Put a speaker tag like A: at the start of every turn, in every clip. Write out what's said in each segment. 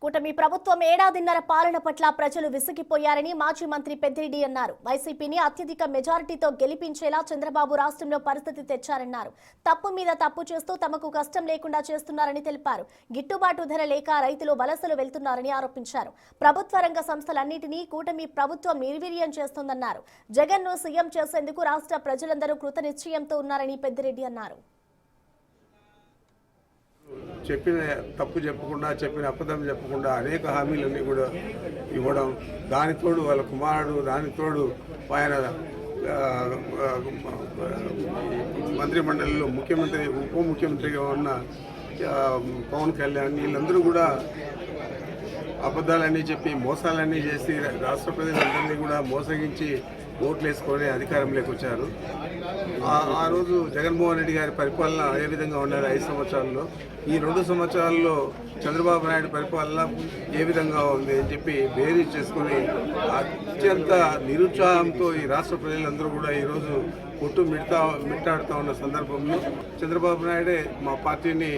A: కూటమి ప్రభుత్వం ఏడాదిన్నర పాలన పట్ల ప్రజలు విసిగిపోయారని మాజీ మంత్రి పెద్దిరెడ్డి అన్నారు. వైసీపీని అత్యధిక మెజారిటీతో గెలిపించేలా చంద్రబాబు రాష్ట్రంలో పరిస్థితి తెచ్చారన్నారు. తప్పు మీద తప్పు చేస్తూ తమకు కష్టం లేకుండా చేస్తున్నారని తెలిపారు. గిట్టుబాటు ధర లేక రైతులు వలసలు వెళ్తున్నారని ఆరోపించారు. ప్రభుత్వ రంగ సంస్థలన్నింటినీ కూటమి ప్రభుత్వం నిర్వీర్యం చేస్తోందన్నారు. జగన్ను సీఎం చేసేందుకు రాష్ట్ర ప్రజలందరూ కృతనిశ్చయంతో ఉన్నారని పెద్దిరెడ్డి అన్నారు.
B: చెప్పిన తప్పు చెప్పకుండా, చెప్పిన అబద్ధం చెప్పకుండా అనేక హామీలన్నీ కూడా ఇవ్వడం, దానితోడు వాళ్ళ కుమారుడు, దానితోడు ఆయన మంత్రిమండలిలో ముఖ్యమంత్రి, ఉప ముఖ్యమంత్రిగా ఉన్న పవన్ కళ్యాణ్, వీళ్ళందరూ కూడా అబద్ధాలన్నీ చెప్పి మోసాలన్నీ చేసి రాష్ట్ర ప్రజలందరినీ కూడా మోసగించి ఓట్లు వేసుకొని అధికారంలోకి వచ్చారు. ఆ రోజు జగన్మోహన్ రెడ్డి గారి పరిపాలన ఏ విధంగా ఉన్నారు 5 సంవత్సరాల్లో, ఈ 2 సంవత్సరాల్లో చంద్రబాబు నాయుడు పరిపాలన ఏ విధంగా ఉంది అని చెప్పి బేరీ చేసుకుని అత్యంత నిరుత్సాహంతో ఈ రాష్ట్ర ప్రజలందరూ కూడా ఈరోజు మిట్టాడుతూ ఉన్న సందర్భంలో చంద్రబాబు నాయుడే మా పార్టీని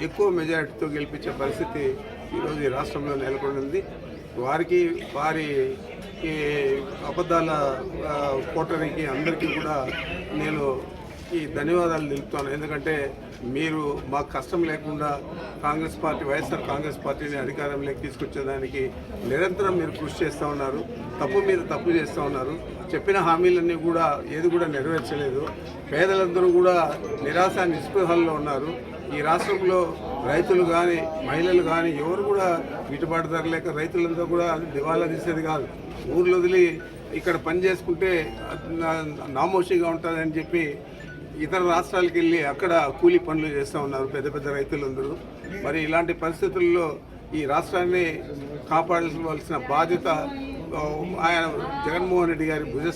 B: ఎక్కువ మెజారిటీతో గెలిపించే పరిస్థితి ఈరోజు ఈ రాష్ట్రంలో నెలకొంది. వారి అబద్ధాల కోటరీకి అందరికీ కూడా నేను ఈ ధన్యవాదాలు తెలుపుతాను. ఎందుకంటే మీరు మాకు కష్టం లేకుండా కాంగ్రెస్ పార్టీ, వైఎస్ఆర్ కాంగ్రెస్ పార్టీని అధికారంలోకి తీసుకొచ్చేదానికి నిరంతరం మీరు కృషి చేస్తూ ఉన్నారు. తప్పు మీద తప్పు చేస్తూ ఉన్నారు. చెప్పిన హామీలన్నీ కూడా ఏది కూడా నెరవేర్చలేదు. పేదలందరూ కూడా నిరాశ నిస్పృహల్లో ఉన్నారు. ఈ రాష్ట్రంలో రైతులు కానీ, మహిళలు కానీ ఎవరు కూడా గిట్టుబాటు ధర లేక రైతులంతా కూడా దివాలా తీసేది కాదు. ఊర్లు వదిలి ఇక్కడ పని చేసుకుంటే నామోషిగా ఉంటుందని చెప్పి ఇతర రాష్ట్రాలకు వెళ్ళి అక్కడ కూలీ పనులు చేస్తూ ఉన్నారు పెద్ద పెద్ద రైతులందరూ. మరి ఇలాంటి పరిస్థితుల్లో ఈ రాష్ట్రాన్ని కాపాడాల్సిన బాధ్యత ఆయన జగన్మోహన్ రెడ్డి గారి భుజ